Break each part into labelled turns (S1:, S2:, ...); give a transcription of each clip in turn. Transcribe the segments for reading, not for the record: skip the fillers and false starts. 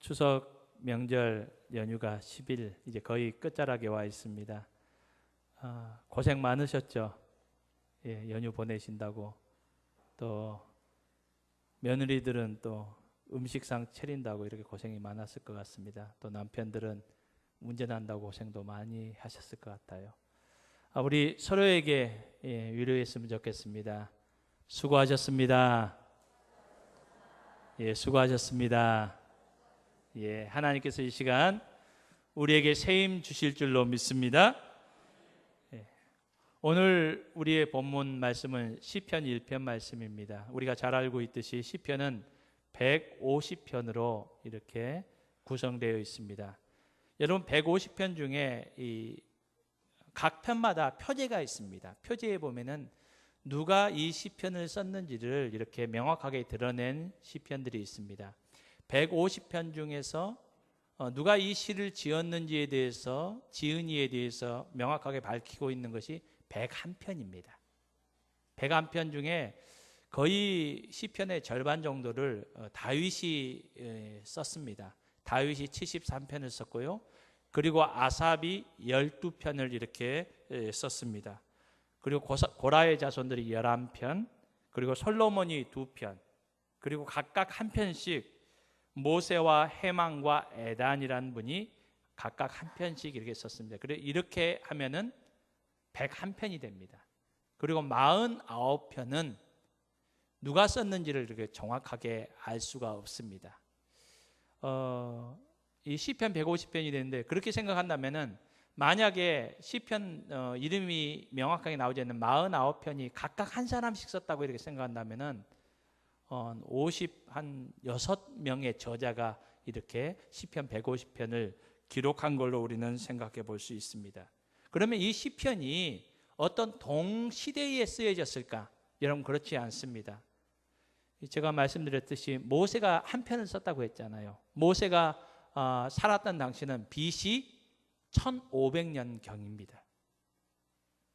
S1: 추석 명절 연휴가 10일 이제 거의 끝자락에 와 있습니다. 고생 많으셨죠? 예, 연휴 보내신다고. 또 며느리들은 또 음식상 차린다고 이렇게 고생이 많았을 것 같습니다. 또 남편들은 운전한다고 고생도 많이 하셨을 것 같아요. 우리 서로에게 위로했으면 좋겠습니다. 수고하셨습니다. 예, 수고하셨습니다. 예, 하나님께서 이 시간 우리에게 새 힘 주실 줄로 믿습니다. 예, 오늘 우리의 본문 말씀은 시편 1편 말씀입니다. 우리가 잘 알고 있듯이 시편은 150편으로 이렇게 구성되어 있습니다. 여러분 150편 중에 각 편마다 표제가 있습니다. 표제에 보면은 누가 이 시편을 썼는지를 이렇게 명확하게 드러낸 시편들이 있습니다. 150편 중에서 누가 이 시를 지었는지에 대해서, 지은 이에 대해서 명확하게 밝히고 있는 것이 101편입니다. 101편 중에 거의 시편의 절반 정도를 다윗이 썼습니다. 다윗이 73편을 썼고요. 그리고 아삽이 12편을 이렇게 썼습니다. 그리고 고라의 자손들이 11편, 그리고 솔로몬이 2편, 그리고 각각 한 편씩 모세와 헤만과 에단이라는 분이 각각 한 편씩 이렇게 썼습니다. 그래서 이렇게 하면은 101편이 됩니다. 그리고 49편은 누가 썼는지를 이렇게 정확하게 알 수가 없습니다. 이 시편 150편이 되는데 그렇게 생각한다면은 만약에 시편 이름이 명확하게 나오지 않는 49편이 각각 한 사람씩 썼다고 이렇게 생각한다면은 56명의 저자가 이렇게 시편 150편을 기록한 걸로 우리는 생각해 볼 수 있습니다. 그러면 이 시편이 어떤 동시대에 쓰여졌을까? 여러분 그렇지 않습니다. 제가 말씀드렸듯이 모세가 한 편을 썼다고 했잖아요. 모세가 살았던 당시는 BC 1500년경입니다.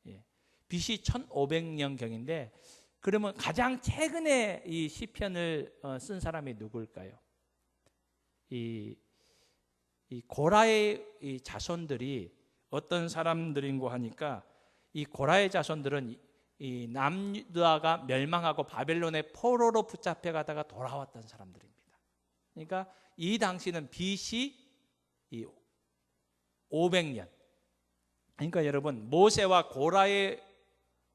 S1: 예, BC 1500년경인데 그러면 가장 최근에 이 시편을 쓴 사람이 누굴까요? 이 고라의 이 자손들이 어떤 사람들인고 하니까 이 고라의 자손들은 이 남유다가 멸망하고 바벨론의 포로로 붙잡혀가다가 돌아왔던 사람들입니다. 그러니까 이 당시는 BC 500년. 그러니까 여러분 모세와 고라의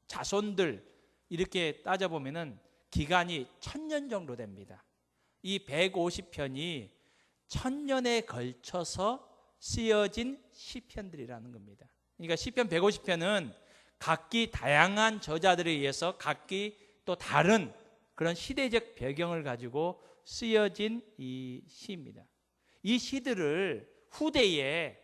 S1: 자손들 이렇게 따져보면은 기간이 1000년 정도 됩니다. 이 150편이 1000년에 걸쳐서 쓰여진 시편들이라는 겁니다. 그러니까 시편 150편은 각기 다양한 저자들에 의해서 각기 또 다른 그런 시대적 배경을 가지고 쓰여진 이 시입니다. 이 시들을 후대에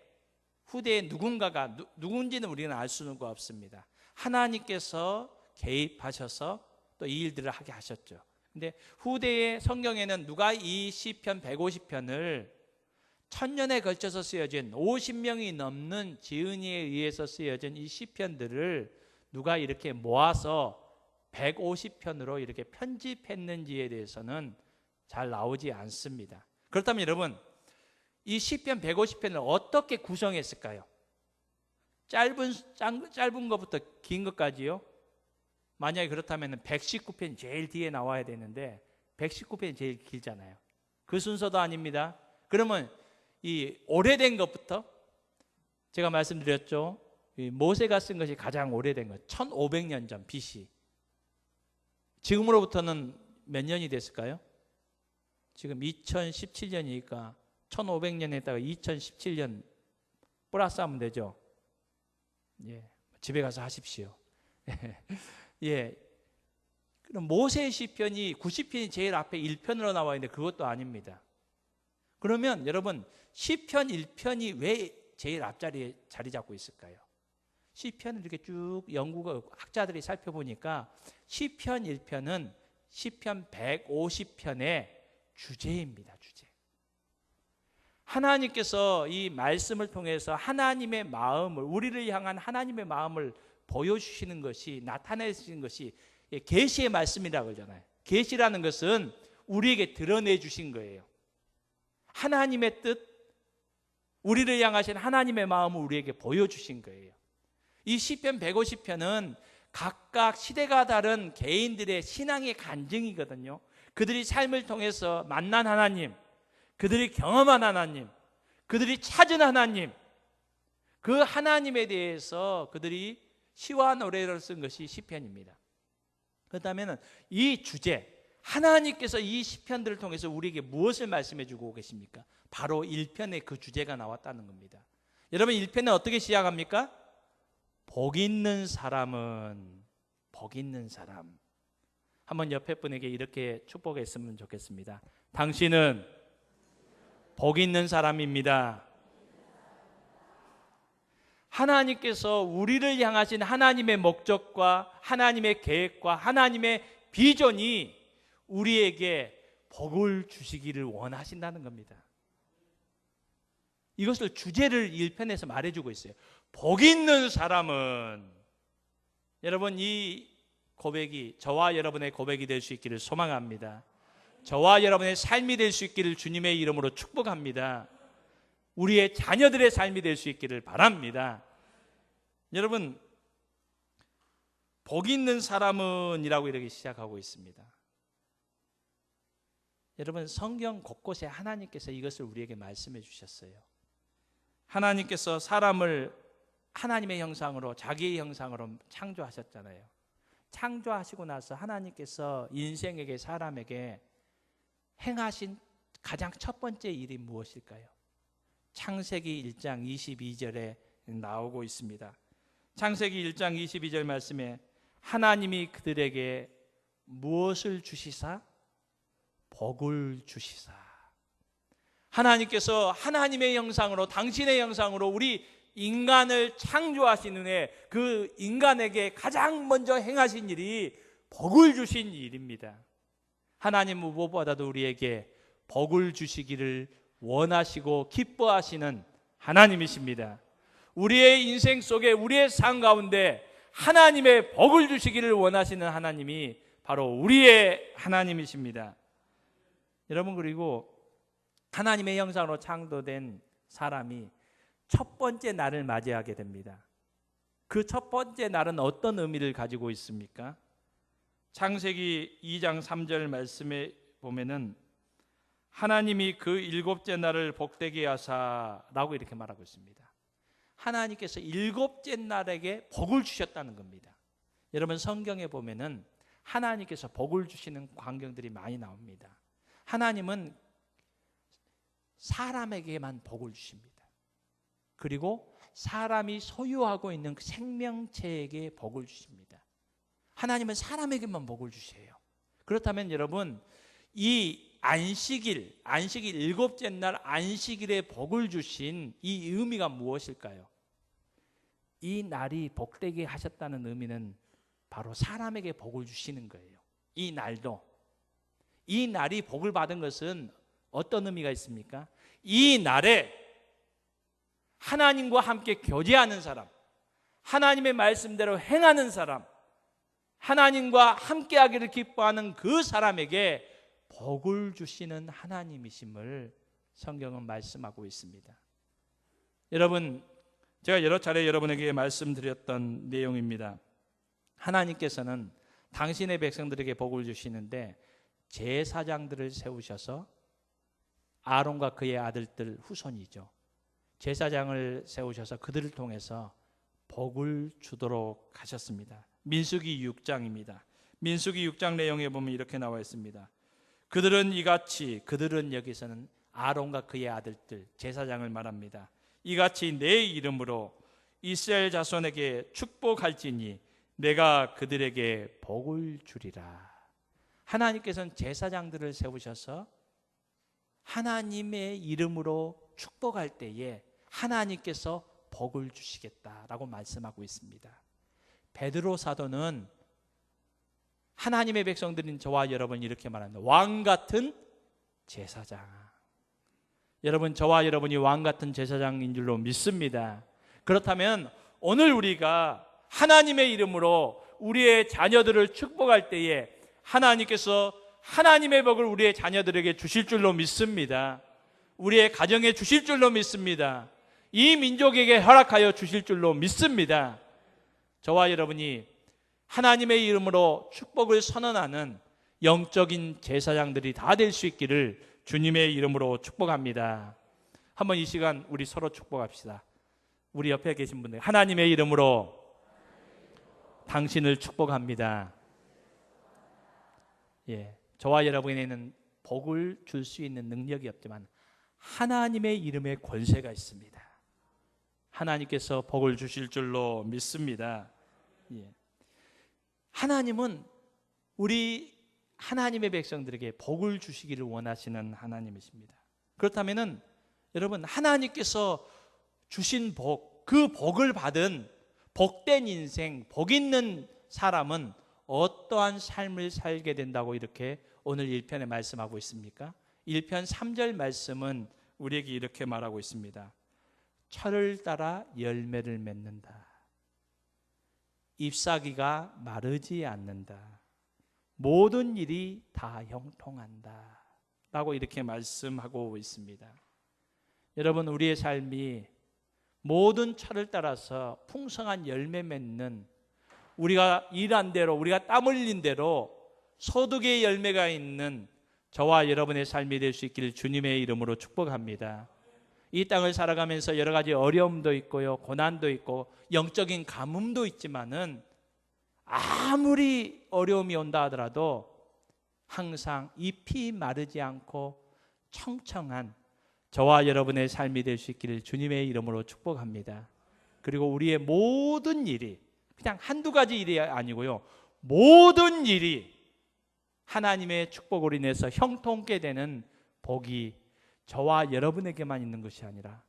S1: 누군가가 누군지는 우리는 알 수는 없습니다. 하나님께서 개입하셔서 또 이 일들을 하게 하셨죠. 근데 후대의 성경에는 누가 이 시편 150편을 1000년에 걸쳐서 쓰여진 50명이 넘는 지은이에 의해서 쓰여진 이 시편들을 누가 이렇게 모아서 150편으로 이렇게 편집했는지에 대해서는 잘 나오지 않습니다. 그렇다면 여러분 이 시편 150편을 어떻게 구성했을까요? 짧은 것부터 긴 것까지요? 만약에 그렇다면 119편이 제일 뒤에 나와야 되는데 119편이 제일 길잖아요. 그 순서도 아닙니다. 그러면 이 오래된 것부터 제가 말씀드렸죠. 이 모세가 쓴 것이 가장 오래된 것 1500년 전 BC. 지금으로부터는 몇 년이 됐을까요? 지금 2017년이니까 1500년에다가 2017년 플러스 하면 되죠. 예, 집에 가서 하십시오. 예, 그럼 모세의 시편이 90편이 제일 앞에 1편으로 나와 있는데 그것도 아닙니다. 그러면 여러분 시편 1편이 왜 제일 앞자리에 자리 잡고 있을까요? 시편을 이렇게 쭉 학자들이 살펴보니까 시편 1편은 시편 150편의 주제입니다. 주제. 하나님께서 이 말씀을 통해서 하나님의 마음을, 우리를 향한 하나님의 마음을 보여주시는 것이, 나타내시는 것이 계시의 말씀이라고 그러잖아요. 계시라는 것은 우리에게 드러내 주신 거예요. 하나님의 뜻, 우리를 향하신 하나님의 마음을 우리에게 보여주신 거예요. 이 시편 150편은 각각 시대가 다른 개인들의 신앙의 간증이거든요. 그들이 삶을 통해서 만난 하나님, 그들이 경험한 하나님, 그들이 찾은 하나님, 그 하나님에 대해서 그들이 시와 노래를 쓴 것이 시편입니다. 그렇다면 이 주제, 하나님께서 이 시편들을 통해서 우리에게 무엇을 말씀해 주고 계십니까? 바로 1편에 그 주제가 나왔다는 겁니다. 여러분, 1편은 어떻게 시작합니까? 복 있는 사람은, 복 있는 사람. 한번 옆에 분에게 이렇게 축복했으면 좋겠습니다. 당신은 복 있는 사람입니다. 하나님께서 우리를 향하신 하나님의 목적과 하나님의 계획과 하나님의 비전이 우리에게 복을 주시기를 원하신다는 겁니다. 이것을 주제를 1편에서 말해주고 있어요. 복 있는 사람은, 여러분, 이 고백이 저와 여러분의 고백이 될 수 있기를 소망합니다. 저와 여러분의 삶이 될 수 있기를 주님의 이름으로 축복합니다. 우리의 자녀들의 삶이 될 수 있기를 바랍니다. 여러분, 복 있는 사람은 이라고 이렇게 시작하고 있습니다. 여러분, 성경 곳곳에 하나님께서 이것을 우리에게 말씀해 주셨어요. 하나님께서 사람을 하나님의 형상으로, 자기의 형상으로 창조하셨잖아요. 창조하시고 나서 하나님께서 인생에게, 사람에게 행하신 가장 첫 번째 일이 무엇일까요? 창세기 1장 22절에 나오고 있습니다. 창세기 1장 22절 말씀에 하나님이 그들에게 무엇을 주시사? 복을 주시사. 하나님께서 하나님의 형상으로, 당신의 형상으로 우리 인간을 창조하신 후에 그 인간에게 가장 먼저 행하신 일이 복을 주신 일입니다. 하나님은 무엇보다도 우리에게 복을 주시기를 원하시고 기뻐하시는 하나님이십니다. 우리의 인생 속에, 우리의 삶 가운데 하나님의 복을 주시기를 원하시는 하나님이 바로 우리의 하나님이십니다. 여러분, 그리고 하나님의 형상으로 창조된 사람이 첫 번째 날을 맞이하게 됩니다. 그 첫 번째 날은 어떤 의미를 가지고 있습니까? 창세기 2장 3절 말씀에 보면은 하나님이 그 일곱째 날을 복되게 하사라고 이렇게 말하고 있습니다. 하나님께서 일곱째 날에게 복을 주셨다는 겁니다. 여러분, 성경에 보면은 하나님께서 복을 주시는 광경들이 많이 나옵니다. 하나님은 사람에게만 복을 주십니다. 그리고 사람이 소유하고 있는 그 생명체에게 복을 주십니다. 하나님은 사람에게만 복을 주세요. 그렇다면 여러분, 이 안식일 일곱째 날 안식일에 복을 주신 이 의미가 무엇일까요? 이 날이 복되게 하셨다는 의미는 바로 사람에게 복을 주시는 거예요. 이 날도, 이 날이 복을 받은 것은 어떤 의미가 있습니까? 이 날에 하나님과 함께 교제하는 사람, 하나님의 말씀대로 행하는 사람, 하나님과 함께하기를 기뻐하는 그 사람에게 복을 주시는 하나님이심을 성경은 말씀하고 있습니다. 여러분, 제가 여러 차례 여러분에게 말씀드렸던 내용입니다. 하나님께서는 당신의 백성들에게 복을 주시는데 제사장들을 세우셔서, 아론과 그의 아들들 후손이죠, 제사장을 세우셔서 그들을 통해서 복을 주도록 하셨습니다. 민수기 6장입니다. 민수기 6장 내용에 보면 이렇게 나와 있습니다. 그들은 이같이, 그들은 여기서는 아론과 그의 아들들, 제사장을 말합니다. 이같이 내 이름으로 이스라엘 자손에게 축복할지니 내가 그들에게 복을 주리라. 하나님께서는 제사장들을 세우셔서 하나님의 이름으로 축복할 때에 하나님께서 복을 주시겠다라고 말씀하고 있습니다. 베드로 사도는 하나님의 백성들인 저와 여러분 이렇게 말합니다. 왕 같은 제사장. 여러분, 저와 여러분이 왕 같은 제사장인 줄로 믿습니다. 그렇다면 오늘 우리가 하나님의 이름으로 우리의 자녀들을 축복할 때에 하나님께서 하나님의 복을 우리의 자녀들에게 주실 줄로 믿습니다. 우리의 가정에 주실 줄로 믿습니다. 이 민족에게 허락하여 주실 줄로 믿습니다. 저와 여러분이 하나님의 이름으로 축복을 선언하는 영적인 제사장들이 다 될 수 있기를 주님의 이름으로 축복합니다. 한번 이 시간 우리 서로 축복합시다. 우리 옆에 계신 분들, 하나님의 이름으로 당신을 축복합니다. 예, 저와 여러분에게는 복을 줄 수 있는 능력이 없지만 하나님의 이름에 권세가 있습니다. 하나님께서 복을 주실 줄로 믿습니다. 예. 하나님은 우리 하나님의 백성들에게 복을 주시기를 원하시는 하나님이십니다. 그렇다면은 여러분, 하나님께서 주신 복, 그 복을 받은 복된 인생, 복 있는 사람은 어떠한 삶을 살게 된다고 이렇게 오늘 1편에 말씀하고 있습니까? 1편 3절 말씀은 우리에게 이렇게 말하고 있습니다. 철을 따라 열매를 맺는다. 잎사귀가 마르지 않는다. 모든 일이 다 형통한다. 라고 이렇게 말씀하고 있습니다. 여러분, 우리의 삶이 모든 철을 따라서 풍성한 열매 맺는, 우리가 일한 대로, 우리가 땀 흘린 대로 소득의 열매가 있는 저와 여러분의 삶이 될 수 있기를 주님의 이름으로 축복합니다. 이 땅을 살아가면서 여러 가지 어려움도 있고요, 고난도 있고 영적인 가뭄도 있지만은 아무리 어려움이 온다 하더라도 항상 잎이 마르지 않고 청청한 저와 여러분의 삶이 될 수 있기를 주님의 이름으로 축복합니다. 그리고 우리의 모든 일이 그냥 한두 가지 일이 아니고요, 모든 일이 하나님의 축복으로 인해서 형통케 되는 복이 저와 여러분에게만 있는 것이 아니라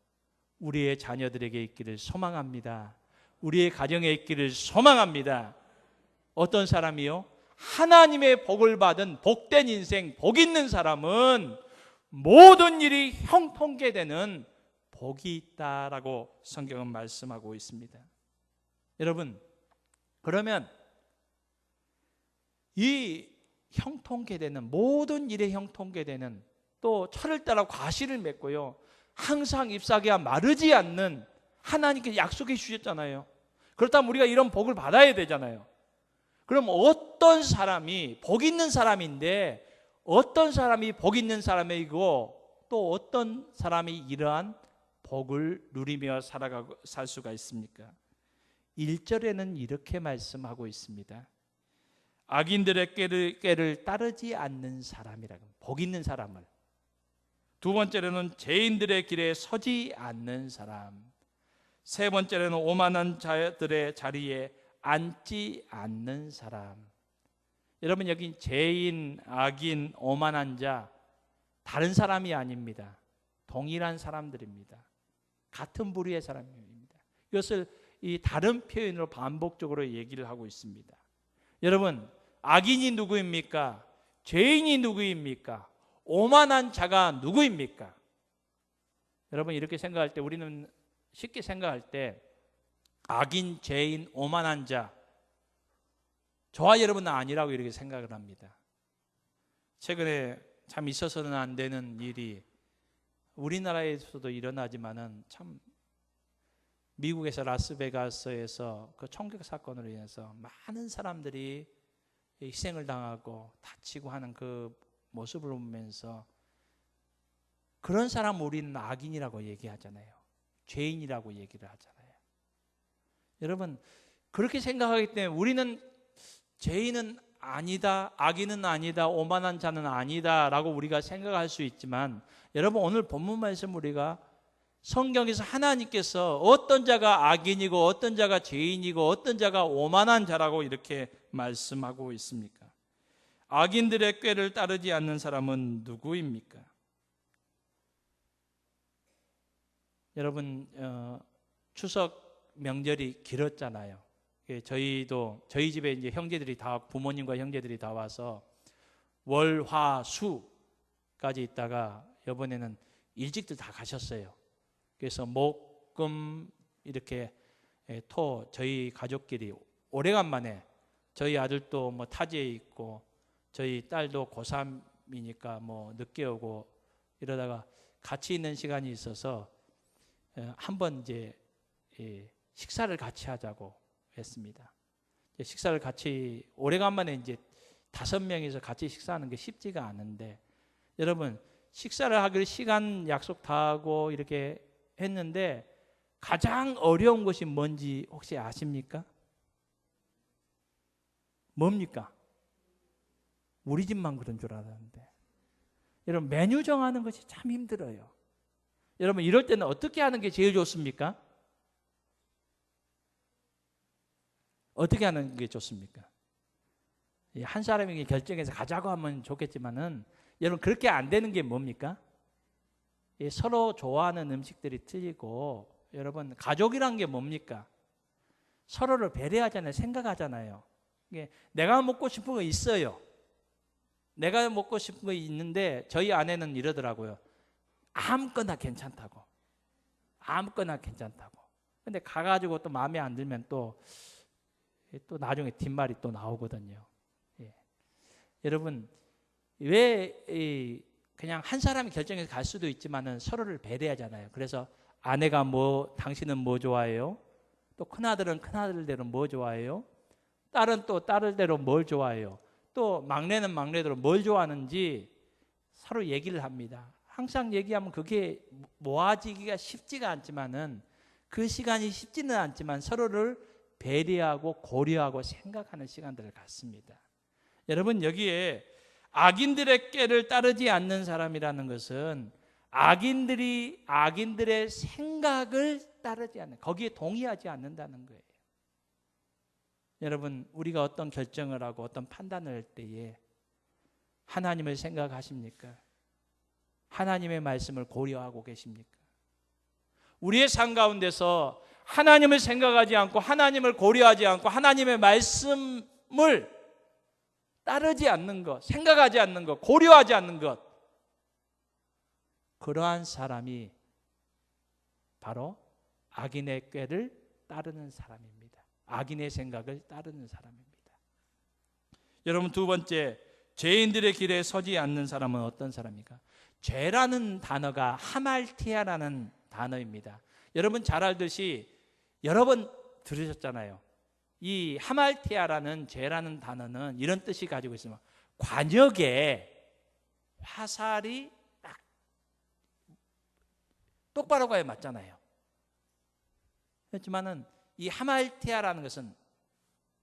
S1: 우리의 자녀들에게 있기를 소망합니다. 우리의 가정에 있기를 소망합니다. 어떤 사람이요? 하나님의 복을 받은 복된 인생, 복 있는 사람은 모든 일이 형통케 되는 복이 있다라고 성경은 말씀하고 있습니다. 여러분, 그러면 이 형통케 되는, 모든 일에 형통케 되는, 또 철을 따라 과실을 맺고요, 항상 잎사귀가 마르지 않는 하나님께 약속해 주셨잖아요. 그렇다면 우리가 이런 복을 받아야 되잖아요. 그럼 어떤 사람이 복 있는 사람인데, 어떤 사람이 복 있는 사람이고 또 어떤 사람이 이러한 복을 누리며 살 수가 있습니까? 1절에는 이렇게 말씀하고 있습니다. 악인들의 꾀를 따르지 않는 사람이라고, 복 있는 사람을. 두 번째로는 죄인들의 길에 서지 않는 사람. 세 번째로는 오만한 자들의 자리에 앉지 않는 사람. 여러분, 여기 죄인, 악인, 오만한 자 다른 사람이 아닙니다. 동일한 사람들입니다. 같은 부류의 사람입니다. 이것을 이 다른 표현으로 반복적으로 얘기를 하고 있습니다. 여러분, 악인이 누구입니까? 죄인이 누구입니까? 오만한 자가 누구입니까? 여러분, 이렇게 생각할 때, 우리는 쉽게 생각할 때 악인, 죄인, 오만한 자, 저와 여러분은 아니라고 이렇게 생각을 합니다. 최근에 참 있어서는 안 되는 일이 우리나라에서도 일어나지만은 참 미국에서 라스베가스에서 그 총격 사건으로 인해서 많은 사람들이 희생을 당하고 다치고 하는 그 모습을 보면서 그런 사람 우리는 악인이라고 얘기하잖아요. 죄인이라고 얘기를 하잖아요. 여러분, 그렇게 생각하기 때문에 우리는 죄인은 아니다, 악인은 아니다, 오만한 자는 아니다 라고 우리가 생각할 수 있지만, 여러분, 오늘 본문 말씀 우리가 성경에서 하나님께서 어떤 자가 악인이고 어떤 자가 죄인이고 어떤 자가 오만한 자라고 이렇게 말씀하고 있습니까? 악인들의 꾀를 따르지 않는 사람은 누구입니까? 여러분, 추석 명절이 길었잖아요. 저희 집에 이제 형제들이 다, 부모님과 형제들이 다 와서 월, 화, 수까지 있다가 이번에는 일찍들 다 가셨어요. 그래서 목, 금 이렇게 토, 저희 가족끼리 오래간만에, 저희 아들도 뭐 타지에 있고 저희 딸도 고3이니까 뭐 늦게 오고 이러다가 같이 있는 시간이 있어서 한번 이제 식사를 같이 하자고 했습니다. 식사를 같이 오래간만에 이제 5명이서 같이 식사하는 게 쉽지가 않은데, 여러분 식사를 하기로 시간 약속 다 하고 이렇게 했는데 가장 어려운 것이 뭔지 혹시 아십니까? 뭡니까? 우리 집만 그런 줄 알았는데, 여러분 메뉴 정하는 것이 참 힘들어요. 여러분 이럴 때는 어떻게 하는 게 제일 좋습니까? 어떻게 하는 게 좋습니까? 한 사람이 결정해서 가자고 하면 좋겠지만은, 여러분 그렇게 안 되는 게 뭡니까? 서로 좋아하는 음식들이 틀리고, 여러분 가족이란 게 뭡니까? 서로를 배려하잖아요. 생각하잖아요. 내가 먹고 싶은 거 있어요. 내가 먹고 싶은 거 있는데 저희 아내는 이러더라고요. 아무거나 괜찮다고. 아무거나 괜찮다고. 근데 가가지고 또 마음에 안 들면 또 나중에 뒷말이 또 나오거든요. 예. 여러분 왜 그냥 한 사람이 결정해서 갈 수도 있지만은 서로를 배려하잖아요. 그래서 아내가 당신은 뭐 좋아해요? 또 큰아들은 큰아들대로 뭐 좋아해요? 딸은 또 딸대로 뭘 좋아해요? 또 막내는 막내대로 뭘 좋아하는지 서로 얘기를 합니다. 항상 얘기하면 그게 모아지기가 쉽지가 않지만은, 그 시간이 쉽지는 않지만 서로를 배려하고 고려하고 생각하는 시간들을 갖습니다. 여러분 여기에 악인들의 꾀를 따르지 않는 사람이라는 것은 악인들의 생각을 따르지 않는, 거기에 동의하지 않는다는 거예요. 여러분 우리가 어떤 결정을 하고 어떤 판단을 할 때에 하나님을 생각하십니까? 하나님의 말씀을 고려하고 계십니까? 우리의 삶 가운데서 하나님을 생각하지 않고 하나님을 고려하지 않고 하나님의 말씀을 따르지 않는 것, 생각하지 않는 것, 고려하지 않는 것, 그러한 사람이 바로 악인의 꾀를 따르는 사람입니다. 악인의 생각을 따르는 사람입니다. 여러분 두 번째, 죄인들의 길에 서지 않는 사람은 어떤 사람입니까? 죄라는 단어가 하말티아라는 단어입니다. 여러분 잘 알듯이 여러 번 들으셨잖아요. 이 하말티아라는 죄라는 단어는 이런 뜻이 가지고 있습니다. 관역에 화살이 딱 똑바로 가야 맞잖아요. 그렇지만은 이 하말티아라는 것은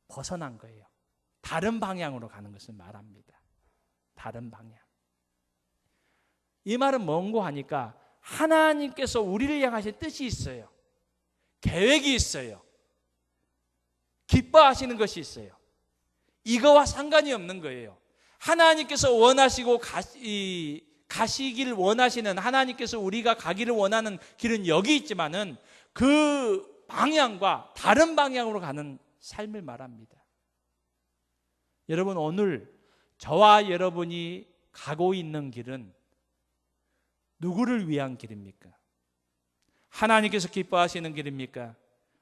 S1: 벗어난 거예요. 다른 방향으로 가는 것을 말합니다. 다른 방향. 이 말은 뭔고 하니까 하나님께서 우리를 향하신 뜻이 있어요. 계획이 있어요. 기뻐하시는 것이 있어요. 이거와 상관이 없는 거예요. 하나님께서 원하시고 가시기를 원하시는, 하나님께서 우리가 가기를 원하는 길은 여기 있지만은 그 방향과 다른 방향으로 가는 삶을 말합니다. 여러분 오늘 저와 여러분이 가고 있는 길은 누구를 위한 길입니까? 하나님께서 기뻐하시는 길입니까?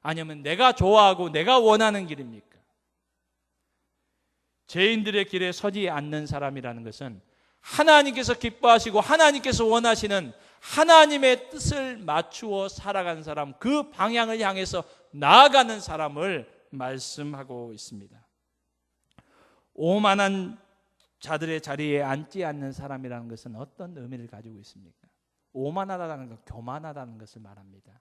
S1: 아니면 내가 좋아하고 내가 원하는 길입니까? 죄인들의 길에 서지 않는 사람이라는 것은 하나님께서 기뻐하시고 하나님께서 원하시는 하나님의 뜻을 맞추어 살아가는 사람, 그 방향을 향해서 나아가는 사람을 말씀하고 있습니다. 오만한 자들의 자리에 앉지 않는 사람이라는 것은 어떤 의미를 가지고 있습니까? 오만하다는 것, 교만하다는 것을 말합니다.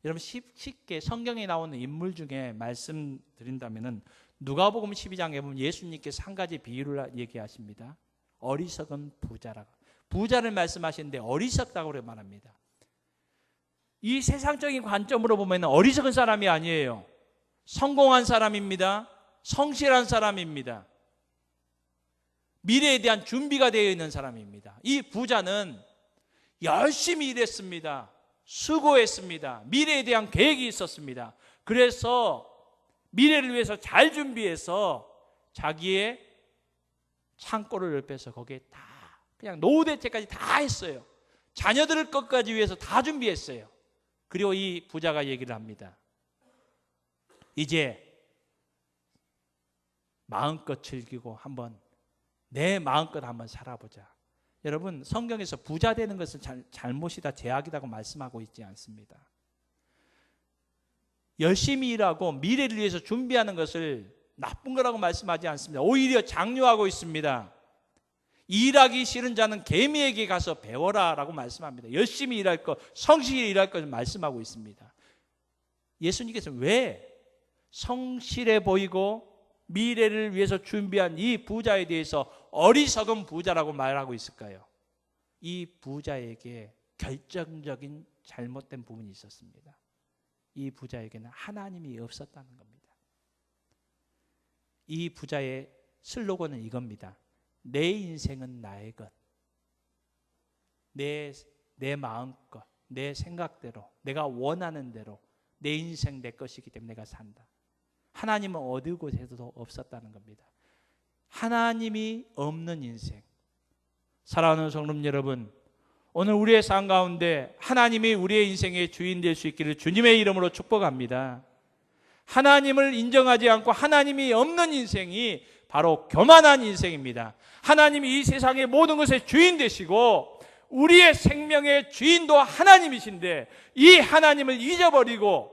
S1: 여러분 쉽게 성경에 나오는 인물 중에 말씀드린다면은 누가복음 12장에 보면 예수님께서 한 가지 비유를 얘기하십니다. 어리석은 부자라고. 부자를 말씀하시는데 어리석다고 말합니다. 이 세상적인 관점으로 보면 어리석은 사람이 아니에요. 성공한 사람입니다. 성실한 사람입니다. 미래에 대한 준비가 되어 있는 사람입니다. 이 부자는 열심히 일했습니다. 수고했습니다. 미래에 대한 계획이 있었습니다. 그래서 미래를 위해서 잘 준비해서 자기의 창고를 넓혀서 거기에 다 그냥 노후 대책까지 다 했어요. 자녀들 것까지 위해서 다 준비했어요. 그리고 이 부자가 얘기를 합니다. 이제 마음껏 즐기고 한번 내 마음껏 한번 살아보자. 여러분, 성경에서 부자 되는 것은 잘못이다, 죄악이라고 말씀하고 있지 않습니다. 열심히 일하고 미래를 위해서 준비하는 것을 나쁜 거라고 말씀하지 않습니다. 오히려 장려하고 있습니다. 일하기 싫은 자는 개미에게 가서 배워라 라고 말씀합니다. 열심히 일할 것, 성실히 일할 것을 말씀하고 있습니다. 예수님께서 왜 성실해 보이고 미래를 위해서 준비한 이 부자에 대해서 어리석은 부자라고 말하고 있을까요? 이 부자에게 결정적인 잘못된 부분이 있었습니다. 이 부자에게는 하나님이 없었다는 겁니다. 이 부자의 슬로건은 이겁니다. 내 인생은 나의 것. 내 마음껏, 내 생각대로, 내가 원하는 대로 내 인생 내 것이기 때문에 내가 산다. 하나님은 어디 곳에도 없었다는 겁니다. 하나님이 없는 인생. 사랑하는 성도 여러분, 오늘 우리의 삶 가운데 하나님이 우리의 인생의 주인 될 수 있기를 주님의 이름으로 축복합니다. 하나님을 인정하지 않고 하나님이 없는 인생이 바로 교만한 인생입니다. 하나님이 이 세상의 모든 것의 주인 되시고 우리의 생명의 주인도 하나님이신데 이 하나님을 잊어버리고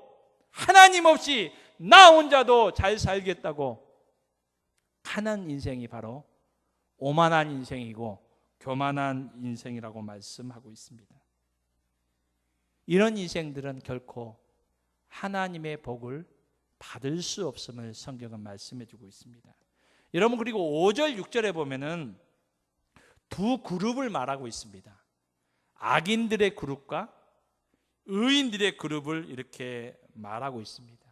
S1: 하나님 없이 나 혼자도 잘 살겠다고 하는 인생이 바로 오만한 인생이고 교만한 인생이라고 말씀하고 있습니다. 이런 인생들은 결코 하나님의 복을 받을 수 없음을 성경은 말씀해 주고 있습니다. 여러분, 그리고 5절 6절에 보면은 두 그룹을 말하고 있습니다. 악인들의 그룹과 의인들의 그룹을 이렇게 말하고 있습니다.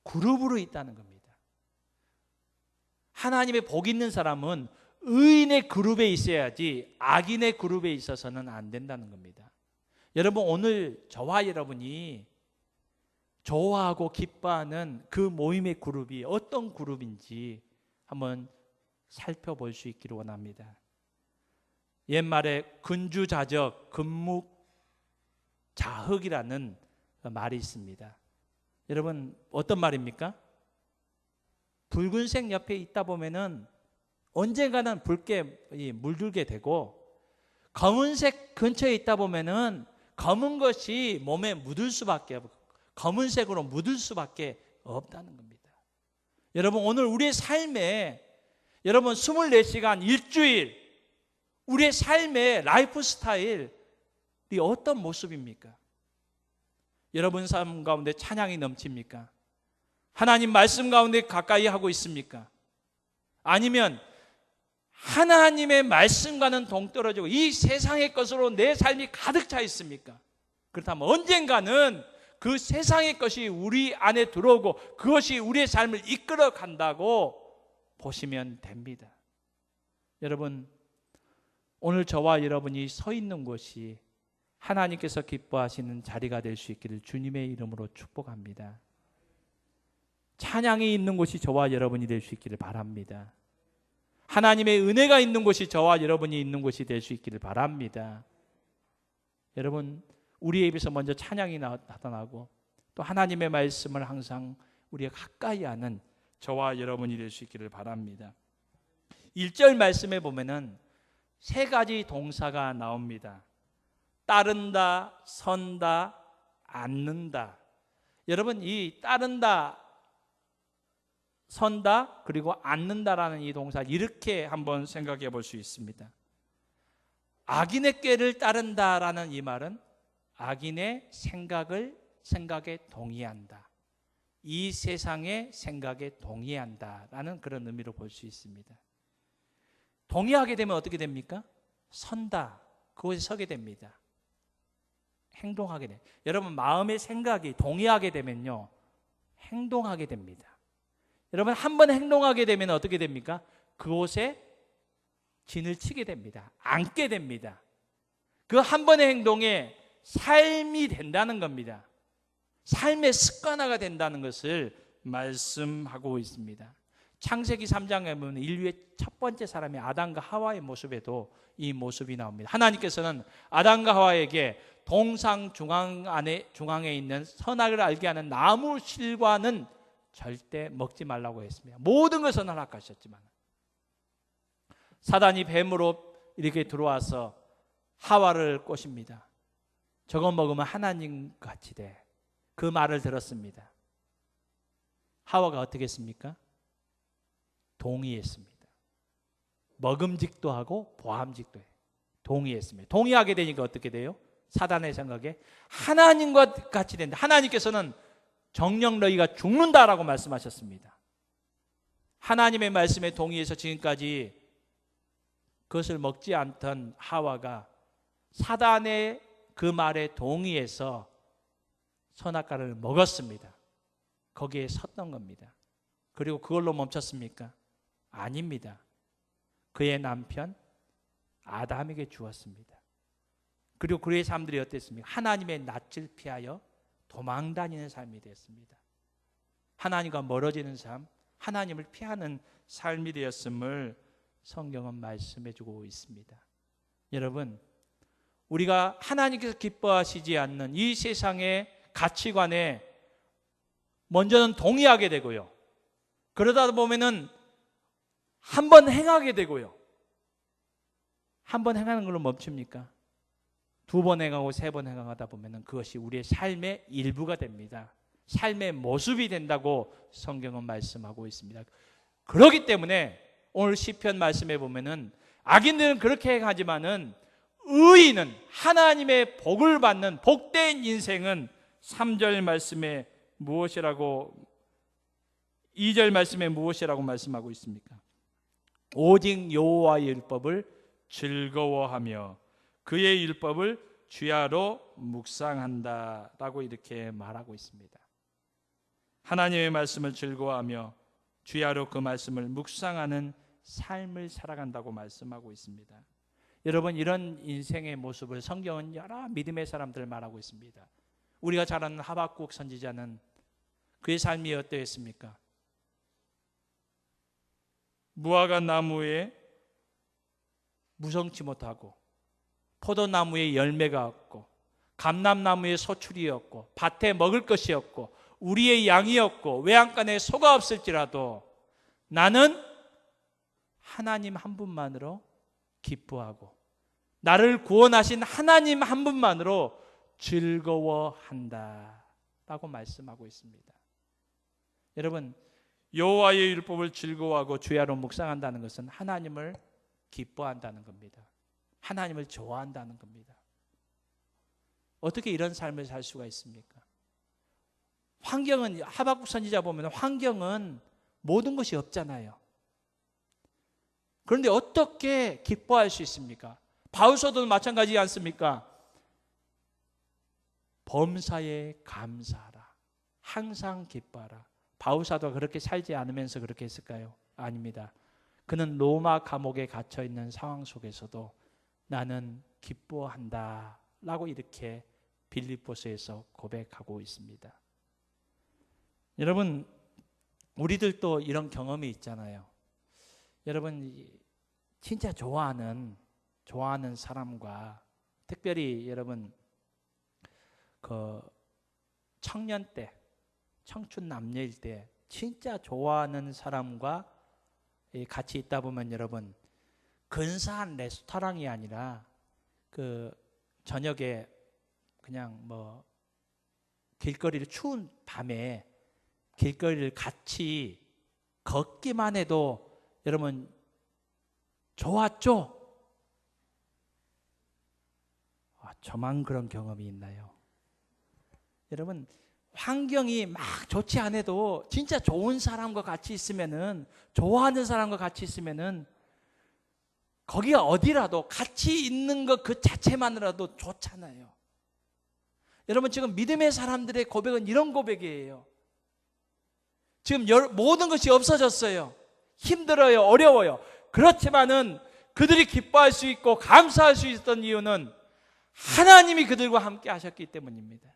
S1: 그룹으로 있다는 겁니다. 하나님의 복 있는 사람은 의인의 그룹에 있어야지 악인의 그룹에 있어서는 안 된다는 겁니다. 여러분, 오늘 저와 여러분이 좋아하고 기뻐하는 그 모임의 그룹이 어떤 그룹인지 한번 살펴볼 수 있기를 원합니다. 옛말에 근주자적, 근묵자흑이라는 말이 있습니다. 여러분, 어떤 말입니까? 붉은색 옆에 있다 보면은 언젠가는 붉게 물들게 되고 검은색 근처에 있다 보면은 검은 것이 몸에 묻을 수밖에 없고 검은색으로 묻을 수밖에 없다는 겁니다. 여러분, 오늘 우리의 삶에 여러분 24시간 일주일 우리의 삶의 라이프 스타일이 어떤 모습입니까? 여러분 삶 가운데 찬양이 넘칩니까? 하나님 말씀 가운데 가까이 하고 있습니까? 아니면 하나님의 말씀과는 동떨어지고 이 세상의 것으로 내 삶이 가득 차 있습니까? 그렇다면 언젠가는 그 세상의 것이 우리 안에 들어오고 그것이 우리의 삶을 이끌어 간다고 보시면 됩니다. 여러분, 오늘 저와 여러분이 서 있는 곳이 하나님께서 기뻐하시는 자리가 될 수 있기를 주님의 이름으로 축복합니다. 찬양이 있는 곳이 저와 여러분이 될 수 있기를 바랍니다. 하나님의 은혜가 있는 곳이 저와 여러분이 있는 곳이 될 수 있기를 바랍니다. 여러분, 우리의 입에서 먼저 찬양이 나타나고 또 하나님의 말씀을 항상 우리가 가까이 하는 저와 여러분이 될 수 있기를 바랍니다. 1절 말씀에 보면은 세 가지 동사가 나옵니다. 따른다, 선다, 앉는다. 여러분, 이 따른다, 선다, 그리고 앉는다라는 이 동사 이렇게 한번 생각해 볼 수 있습니다. 악인의 꾀를 따른다라는 이 말은 악인의 생각에 동의한다. 이 세상의 생각에 동의한다라는 그런 의미로 볼 수 있습니다. 동의하게 되면 어떻게 됩니까? 선다. 그곳에 서게 됩니다. 행동하게 돼요. 여러분, 마음의 생각이 동의하게 되면요, 행동하게 됩니다. 여러분, 한번 행동하게 되면 어떻게 됩니까? 그곳에 진을 치게 됩니다. 앉게 됩니다. 그 한 번의 행동에 삶이 된다는 겁니다. 삶의 습관화가 된다는 것을 말씀하고 있습니다. 창세기 3장에 보면 인류의 첫 번째 사람이 아담과 하와의 모습에도 이 모습이 나옵니다. 하나님께서는 아담과 하와에게 동상 중앙에 있는 선악을 알게 하는 나무 실과는 절대 먹지 말라고 했습니다. 모든 것은 허락하셨지만 사단이 뱀으로 이렇게 들어와서 하와를 꼬십니다. 저거 먹으면 하나님 같이 돼. 그 말을 들었습니다. 하와가 어떻게 했습니까? 동의했습니다. 먹음직도 하고 보암직도 해. 동의했습니다. 동의하게 되니까 어떻게 돼요? 사단의 생각에 하나님과 같이 된다. 하나님께서는 정녕 너희가 죽는다라고 말씀하셨습니다. 하나님의 말씀에 동의해서 지금까지 그것을 먹지 않던 하와가 사단의 그 말에 동의해서 선악과를 먹었습니다. 거기에 섰던 겁니다. 그리고 그걸로 멈췄습니까? 아닙니다. 그의 남편 아담에게 주었습니다. 그리고 그의 삶들이 어땠습니까? 하나님의 낯을 피하여 도망다니는 삶이 되었습니다. 하나님과 멀어지는 삶, 하나님을 피하는 삶이 되었음을 성경은 말씀해주고 있습니다. 여러분, 우리가 하나님께서 기뻐하시지 않는 이 세상의 가치관에 먼저는 동의하게 되고요. 그러다 보면은 한 번 행하게 되고요. 한 번 행하는 걸로 멈춥니까? 두 번 행하고 세 번 행하다 보면은 그것이 우리의 삶의 일부가 됩니다. 삶의 모습이 된다고 성경은 말씀하고 있습니다. 그렇기 때문에 오늘 시편 말씀에 보면은 악인들은 그렇게 행하지만은 의인은 하나님의 복을 받는 복된 인생은 3절 말씀에 무엇이라고 2절 말씀에 무엇이라고 말씀하고 있습니까? 오직 여호와의 율법을 즐거워하며 그의 율법을 주야로 묵상한다라고 이렇게 말하고 있습니다. 하나님의 말씀을 즐거워하며 주야로 그 말씀을 묵상하는 삶을 살아간다고 말씀하고 있습니다. 여러분, 이런 인생의 모습을 성경은 여러 믿음의 사람들을 말하고 있습니다. 우리가 잘 아는 하박국 선지자는 그의 삶이 어떠했습니까? 무화과 나무에 무성치 못하고 포도나무에 열매가 없고 감람나무에 소출이 없고 밭에 먹을 것이 없고 우리의 양이 없고 외양간에 소가 없을지라도 나는 하나님 한 분만으로 기뻐하고 나를 구원하신 하나님 한 분만으로 즐거워한다 라고 말씀하고 있습니다. 여러분, 여호와의 율법을 즐거워하고 주야로 묵상한다는 것은 하나님을 기뻐한다는 겁니다. 하나님을 좋아한다는 겁니다. 어떻게 이런 삶을 살 수가 있습니까? 환경은, 하박국 선지자 보면 환경은 모든 것이 없잖아요. 그런데 어떻게 기뻐할 수 있습니까? 바울서도 마찬가지지 않습니까? 범사에 감사하라. 항상 기뻐하라. 바울사도가 그렇게 살지 않으면서 그렇게 했을까요? 아닙니다. 그는 로마 감옥에 갇혀 있는 상황 속에서도 나는 기뻐한다 라고 이렇게 빌립보서에서 고백하고 있습니다. 여러분, 우리들도 이런 경험이 있잖아요. 여러분, 진짜 좋아하는 사람과, 특별히 여러분 그 청년 때, 청춘 남녀일 때 진짜 좋아하는 사람과 같이 있다 보면 여러분, 근사한 레스토랑이 아니라 그 저녁에 그냥 뭐 길거리를 추운 밤에 길거리를 같이 걷기만 해도 여러분 좋았죠? 저만 그런 경험이 있나요? 여러분, 환경이 막 좋지 않아도 진짜 좋은 사람과 같이 있으면은, 좋아하는 사람과 같이 있으면은 거기가 어디라도 같이 있는 것 그 자체만으로도 좋잖아요. 여러분, 지금 믿음의 사람들의 고백은 이런 고백이에요. 지금 모든 것이 없어졌어요. 힘들어요. 어려워요. 그렇지만은 그들이 기뻐할 수 있고 감사할 수 있었던 이유는 하나님이 그들과 함께 하셨기 때문입니다.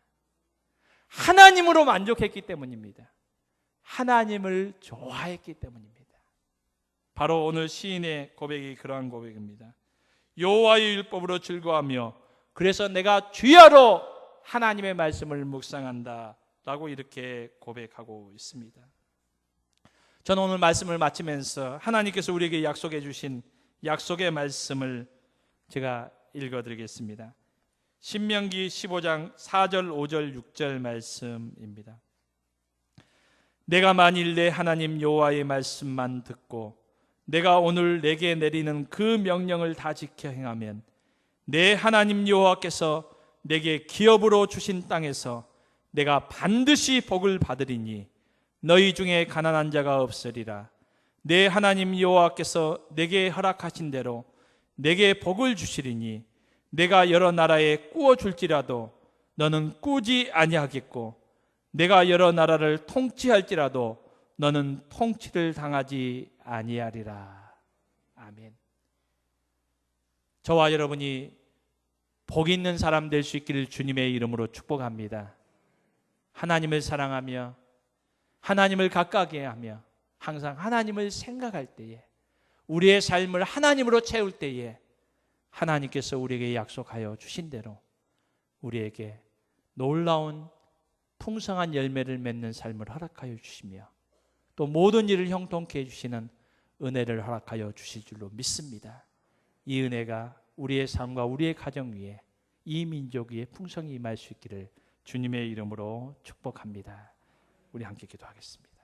S1: 하나님으로 만족했기 때문입니다. 하나님을 좋아했기 때문입니다. 바로 오늘 시인의 고백이 그러한 고백입니다. 여호와의 율법으로 즐거워하며 그래서 내가 주야로 하나님의 말씀을 묵상한다 라고 이렇게 고백하고 있습니다. 저는 오늘 말씀을 마치면서 하나님께서 우리에게 약속해 주신 약속의 말씀을 제가 읽어드리겠습니다. 신명기 15장 4절 5절 6절 말씀입니다. 내가 만일 내 하나님 여호와의 말씀만 듣고 내가 오늘 내게 내리는 그 명령을 다 지켜 행하면 내 하나님 여호와께서 내게 기업으로 주신 땅에서 내가 반드시 복을 받으리니 너희 중에 가난한 자가 없으리라. 내 하나님 여호와께서 내게 허락하신 대로 내게 복을 주시리니 내가 여러 나라에 꾸어 줄지라도 너는 꾸지 아니하겠고 내가 여러 나라를 통치할지라도 너는 통치를 당하지 아니하리라. 아멘. 저와 여러분이 복 있는 사람 될 수 있기를 주님의 이름으로 축복합니다. 하나님을 사랑하며 하나님을 가까이 하며 항상 하나님을 생각할 때에 우리의 삶을 하나님으로 채울 때에 하나님께서 우리에게 약속하여 주신 대로 우리에게 놀라운 풍성한 열매를 맺는 삶을 허락하여 주시며 또 모든 일을 형통케 해주시는 은혜를 허락하여 주실 줄로 믿습니다. 이 은혜가 우리의 삶과 우리의 가정 위에 이 민족 위에 풍성히 임할 수 있기를 주님의 이름으로 축복합니다. 우리 함께 기도하겠습니다.